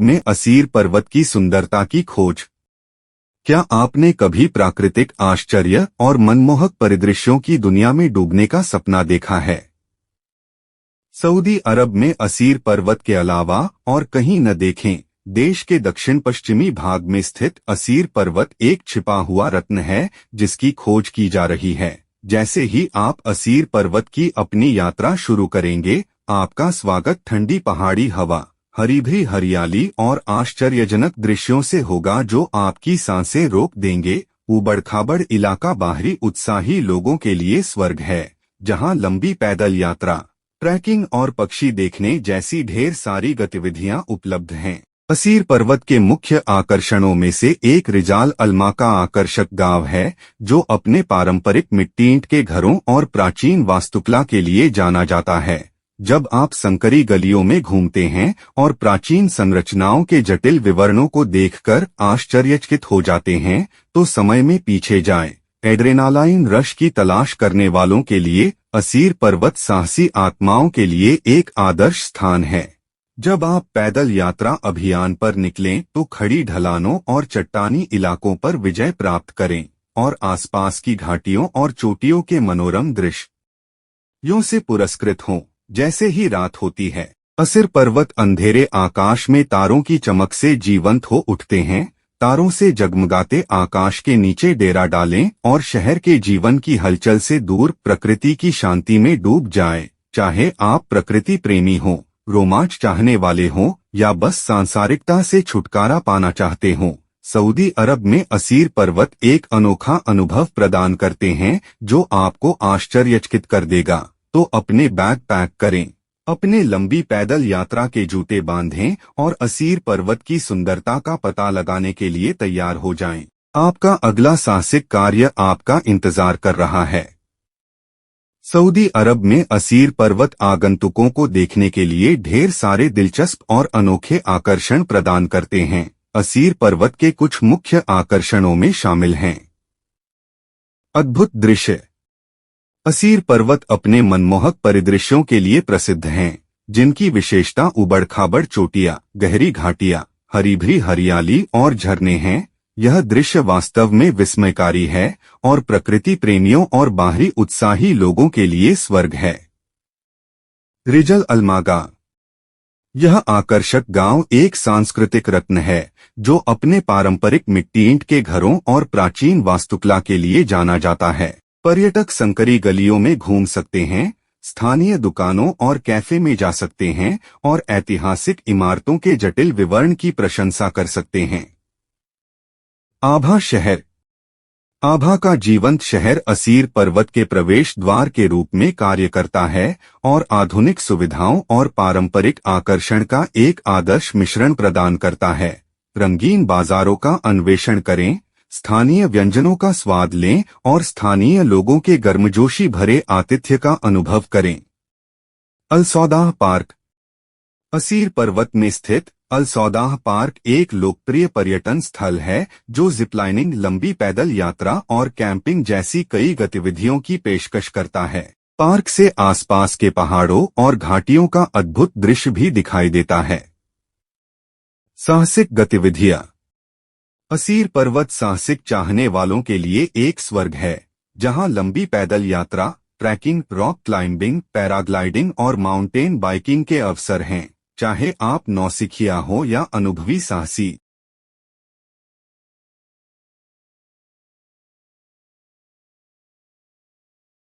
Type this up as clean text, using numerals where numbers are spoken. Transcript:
में असीर पर्वत की सुंदरता की खोज। क्या आपने कभी प्राकृतिक आश्चर्य और मनमोहक परिदृश्यों की दुनिया में डूबने का सपना देखा है? सऊदी अरब में असीर पर्वत के अलावा और कहीं न देखें। देश के दक्षिण पश्चिमी भाग में स्थित असीर पर्वत एक छिपा हुआ रत्न है जिसकी खोज की जा रही है। जैसे ही आप असीर पर्वत की अपनी यात्रा शुरू करेंगे, आपका स्वागत ठंडी पहाड़ी हवा, हरी भरी हरियाली और आश्चर्यजनक दृश्यों से होगा जो आपकी सांसें रोक देंगे। ऊबड़-खाबड़ इलाका बाहरी उत्साही लोगों के लिए स्वर्ग है, जहां लंबी पैदल यात्रा, ट्रैकिंग और पक्षी देखने जैसी ढेर सारी गतिविधियां उपलब्ध हैं। असीर पर्वत के मुख्य आकर्षणों में से एक रिजाल अलमा का आकर्षक गांव है, जो अपने पारंपरिक मिट्टी ईंट के घरों और प्राचीन वास्तुकला के लिए जाना जाता है। जब आप संकरी गलियों में घूमते हैं और प्राचीन संरचनाओं के जटिल विवरणों को देखकर आश्चर्यचकित हो जाते हैं, तो समय में पीछे जाएं। एड्रेनालाइन रश की तलाश करने वालों के लिए असीर पर्वत साहसी आत्माओं के लिए एक आदर्श स्थान है। जब आप पैदल यात्रा अभियान पर निकलें तो खड़ी ढलानों और चट्टानी इलाकों पर विजय प्राप्त करें और आसपास की घाटियों और चोटियों के मनोरम दृश्यों से पुरस्कृत हों। जैसे ही रात होती है, असीर पर्वत अंधेरे आकाश में तारों की चमक से जीवंत हो उठते हैं। तारों से जगमगाते आकाश के नीचे डेरा डालें और शहर के जीवन की हलचल से दूर प्रकृति की शांति में डूब जाएं। चाहे आप प्रकृति प्रेमी हों, रोमांच चाहने वाले हों या बस सांसारिकता से छुटकारा पाना चाहते हों, सऊदी अरब में असीर पर्वत एक अनोखा अनुभव प्रदान करते हैं जो आपको आश्चर्यचकित कर देगा। तो अपने बैग पैक करें, अपने लंबी पैदल यात्रा के जूते बांधें और असीर पर्वत की सुंदरता का पता लगाने के लिए तैयार हो जाएं। आपका अगला साहसिक कार्य आपका इंतजार कर रहा है। सऊदी अरब में असीर पर्वत आगंतुकों को देखने के लिए ढेर सारे दिलचस्प और अनोखे आकर्षण प्रदान करते हैं। असीर पर्वत के कुछ मुख्य आकर्षणों में शामिल हैं। अद्भुत दृश्य। असीर पर्वत अपने मनमोहक परिदृश्यों के लिए प्रसिद्ध हैं, जिनकी विशेषता ऊबड़-खाबड़ चोटियां, गहरी घाटियां, हरी भरी हरियाली और झरने हैं। यह दृश्य वास्तव में विस्मयकारी है और प्रकृति प्रेमियों और बाहरी उत्साही लोगों के लिए स्वर्ग है। रिजल अलमागा। यह आकर्षक गांव एक सांस्कृतिक रत्न है जो अपने पारंपरिक मिट्टी ईंट के घरों और प्राचीन वास्तुकला के लिए जाना जाता है। पर्यटक संकरी गलियों में घूम सकते हैं, स्थानीय दुकानों और कैफे में जा सकते हैं और ऐतिहासिक इमारतों के जटिल विवरण की प्रशंसा कर सकते हैं। आभा शहर। आभा का जीवंत शहर असीर पर्वत के प्रवेश द्वार के रूप में कार्य करता है और आधुनिक सुविधाओं और पारंपरिक आकर्षण का एक आदर्श मिश्रण प्रदान करता है। रंगीन बाजारों का अन्वेषण करें, स्थानीय व्यंजनों का स्वाद लें और स्थानीय लोगों के गर्मजोशी भरे आतिथ्य का अनुभव करें। अल सौदाह पार्क। असीर पर्वत में स्थित अल सौदाह पार्क एक लोकप्रिय पर्यटन स्थल है जो जिपलाइनिंग, लंबी पैदल यात्रा और कैंपिंग जैसी कई गतिविधियों की पेशकश करता है। पार्क से आसपास के पहाड़ों और घाटियों का अद्भुत दृश्य भी दिखाई देता है। साहसिक गतिविधियां। असीर पर्वत साहसिक चाहने वालों के लिए एक स्वर्ग है, जहां लंबी पैदल यात्रा, ट्रैकिंग, रॉक क्लाइंबिंग, पैराग्लाइडिंग और माउंटेन बाइकिंग के अवसर हैं। चाहे आप नौसिखिया हो या अनुभवी साहसी,